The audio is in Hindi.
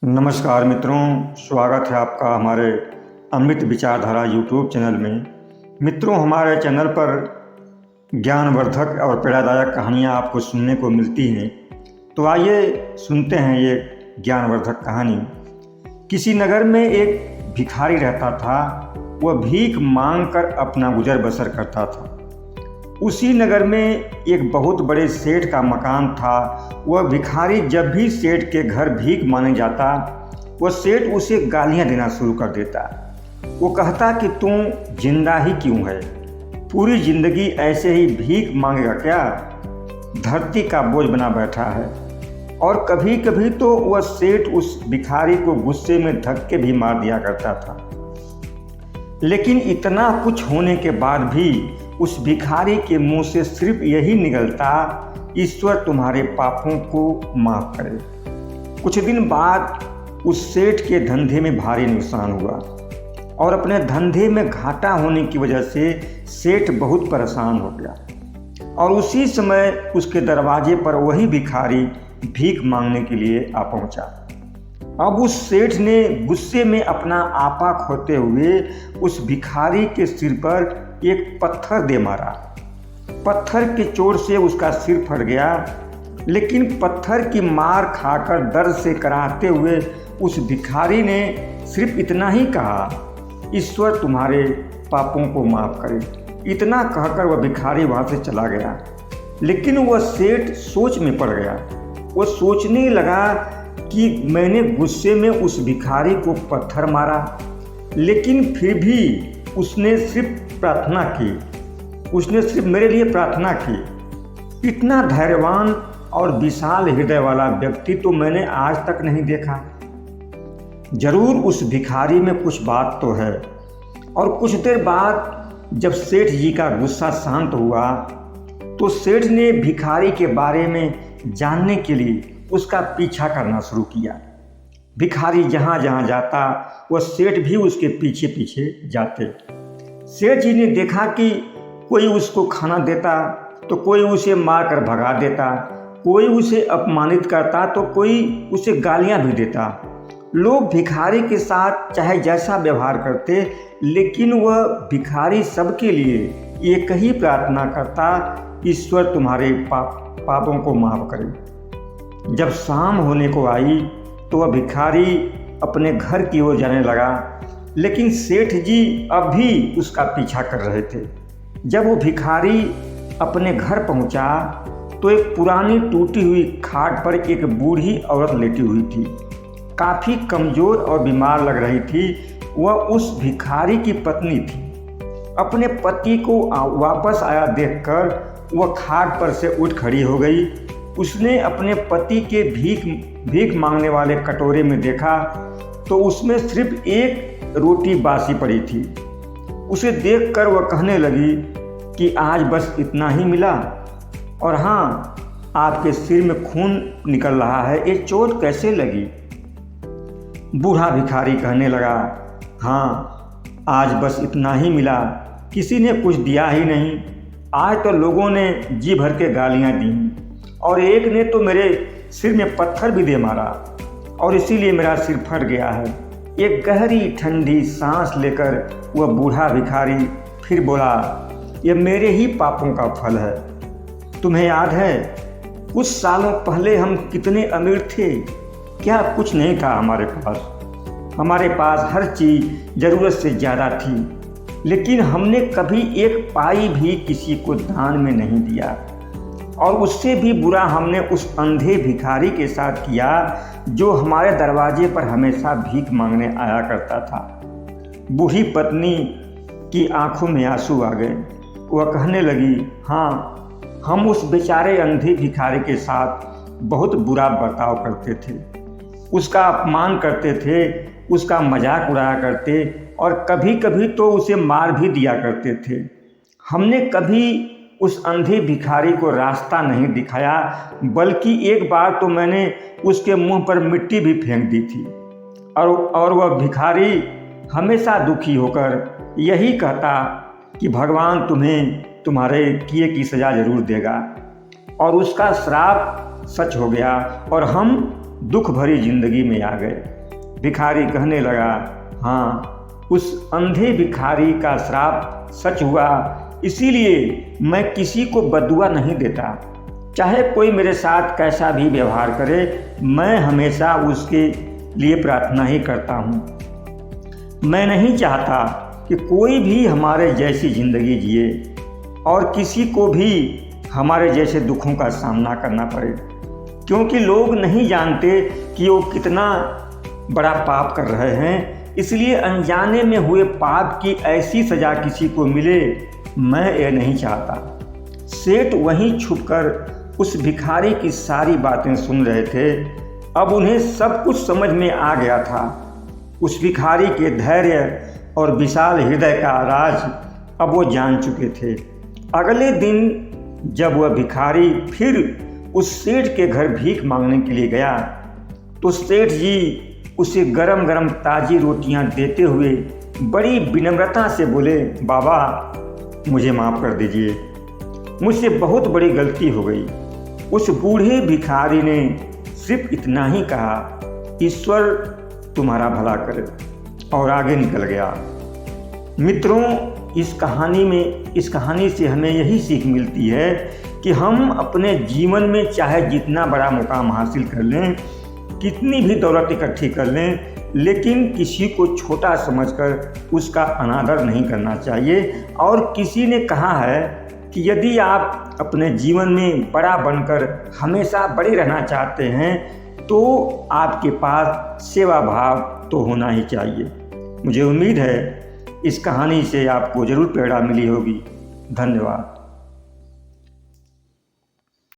नमस्कार मित्रों, स्वागत है आपका हमारे अमृत विचारधारा यूट्यूब चैनल में। मित्रों, हमारे चैनल पर ज्ञानवर्धक और प्रेरणादायक कहानियाँ आपको सुनने को मिलती हैं। तो आइए सुनते हैं ये ज्ञानवर्धक कहानी। किसी नगर में एक भिखारी रहता था। वह भीख मांगकर अपना गुजर बसर करता था। उसी नगर में एक बहुत बड़े सेठ का मकान था। वह भिखारी जब भी सेठ के घर भीख मांगने जाता, वह सेठ उसे गालियां देना शुरू कर देता। वो कहता कि तू जिंदा ही क्यों है, पूरी जिंदगी ऐसे ही भीख मांगेगा क्या, धरती का बोझ बना बैठा है। और कभी कभी तो वह सेठ उस भिखारी को गुस्से में धक्के भी मार दिया करता था। लेकिन इतना कुछ होने के बाद भी उस भिखारी के मुंह से सिर्फ यही निकलता, ईश्वर तुम्हारे पापों को माफ करे। कुछ दिन बाद उस सेठ के धंधे में भारी नुकसान हुआ और अपने धंधे में घाटा होने की वजह से सेठ बहुत परेशान हो गया। और उसी समय उसके दरवाजे पर वही भिखारी भीख मांगने के लिए आ पहुंचा। अब उस सेठ ने गुस्से में अपना आपा खोते हुए उस भिखारी के सिर पर एक पत्थर दे मारा। पत्थर के चोट से उसका सिर फट गया। लेकिन पत्थर की मार खाकर दर्द से कराहते हुए उस भिखारी ने सिर्फ इतना ही कहा, ईश्वर तुम्हारे पापों को माफ करे। इतना कहकर वह भिखारी वहाँ से चला गया। लेकिन वह सेठ सोच में पड़ गया। वह सोचने लगा कि मैंने गुस्से में उस भिखारी को पत्थर मारा, लेकिन फिर भी उसने सिर्फ प्रार्थना की। उसने सिर्फ मेरे लिए प्रार्थना की। इतना धैर्यवान और विशाल हृदय वाला व्यक्ति तो मैंने आज तक नहीं देखा। जरूर उस भिखारी में कुछ बात तो है। और कुछ देर बाद जब सेठ जी का गुस्सा शांत हुआ तो सेठ ने भिखारी के बारे में जानने के लिए उसका पीछा करना शुरू किया। भिखारी जहाँ जहाँ जाता वह सेठ भी उसके पीछे पीछे जाते। सेठ जी ने देखा कि कोई उसको खाना देता तो कोई उसे मार कर भगा देता, कोई उसे अपमानित करता तो कोई उसे गालियाँ भी देता। लोग भिखारी के साथ चाहे जैसा व्यवहार करते, लेकिन वह भिखारी सबके लिए एक ही प्रार्थना करता, ईश्वर तुम्हारे पापों को माफ करे। जब शाम होने को आई तो वह भिखारी अपने घर की ओर जाने लगा, लेकिन सेठ जी अब भी उसका पीछा कर रहे थे। जब वो भिखारी अपने घर पहुंचा तो एक पुरानी टूटी हुई खाट पर एक बूढ़ी औरत लेटी हुई थी। काफ़ी कमज़ोर और बीमार लग रही थी। वह उस भिखारी की पत्नी थी। अपने पति को वापस आया देखकर वह खाट पर से उठ खड़ी हो गई। उसने अपने पति के भीख मांगने वाले कटोरे में देखा तो उसमें सिर्फ एक रोटी बासी पड़ी थी। उसे देखकर वह कहने लगी कि आज बस इतना ही मिला, और हाँ, आपके सिर में खून निकल रहा है, ये चोट कैसे लगी? बूढ़ा भिखारी कहने लगा, हाँ, आज बस इतना ही मिला, किसी ने कुछ दिया ही नहीं। आज तो लोगों ने जी भर के गालियाँ दी और एक ने तो मेरे सिर में पत्थर भी दे मारा और इसीलिए मेरा सिर फट गया है। एक गहरी ठंडी सांस लेकर वह बूढ़ा भिखारी फिर बोला, यह मेरे ही पापों का फल है। तुम्हें याद है कुछ सालों पहले हम कितने अमीर थे? क्या कुछ नहीं था हमारे पास। हमारे पास हर चीज़ ज़रूरत से ज़्यादा थी, लेकिन हमने कभी एक पाई भी किसी को दान में नहीं दिया। और उससे भी बुरा हमने उस अंधे भिखारी के साथ किया जो हमारे दरवाजे पर हमेशा भीख मांगने आया करता था। बूढ़ी पत्नी की आंखों में आंसू आ गए। वह कहने लगी, हाँ, हम उस बेचारे अंधे भिखारी के साथ बहुत बुरा बर्ताव करते थे, उसका अपमान करते थे, उसका मजाक उड़ाया करते और कभी कभी तो उसे मार भी दिया करते थे। हमने कभी उस अंधे भिखारी को रास्ता नहीं दिखाया, बल्कि एक बार तो मैंने उसके मुंह पर मिट्टी भी फेंक दी थी। और वह भिखारी हमेशा दुखी होकर यही कहता कि भगवान तुम्हें तुम्हारे किए की सज़ा ज़रूर देगा। और उसका श्राप सच हो गया और हम दुख भरी जिंदगी में आ गए। भिखारी कहने लगा, हाँ, उस अंधे भिखारी का श्राप सच हुआ, इसीलिए मैं किसी को बद्दुआ नहीं देता। चाहे कोई मेरे साथ कैसा भी व्यवहार करे, मैं हमेशा उसके लिए प्रार्थना ही करता हूँ। मैं नहीं चाहता कि कोई भी हमारे जैसी ज़िंदगी जिए और किसी को भी हमारे जैसे दुखों का सामना करना पड़े, क्योंकि लोग नहीं जानते कि वो कितना बड़ा पाप कर रहे हैं। इसलिए अनजाने में हुए पाप की ऐसी सज़ा किसी को मिले, मैं ये नहीं चाहता। सेठ वहीं छुपकर उस भिखारी की सारी बातें सुन रहे थे। अब उन्हें सब कुछ समझ में आ गया था। उस भिखारी के धैर्य और विशाल हृदय का राज अब वो जान चुके थे। अगले दिन जब वह भिखारी फिर उस सेठ के घर भीख मांगने के लिए गया, तो सेठ जी उसे गरम गरम ताज़ी रोटियां देते हुए बड़ी विनम्रता से बोले, बाबा मुझे माफ़ कर दीजिए, मुझसे बहुत बड़ी गलती हो गई। उस बूढ़े भिखारी ने सिर्फ इतना ही कहा, ईश्वर तुम्हारा भला करे, और आगे निकल गया। मित्रों, इस कहानी से हमें यही सीख मिलती है कि हम अपने जीवन में चाहे जितना बड़ा मुकाम हासिल कर लें, कितनी भी दौलत इकट्ठी कर लें, लेकिन किसी को छोटा समझकर उसका अनादर नहीं करना चाहिए। और किसी ने कहा है कि यदि आप अपने जीवन में बड़ा बनकर हमेशा बड़े रहना चाहते हैं, तो आपके पास सेवा भाव तो होना ही चाहिए। मुझे उम्मीद है इस कहानी से आपको ज़रूर प्रेरणा मिली होगी। धन्यवाद।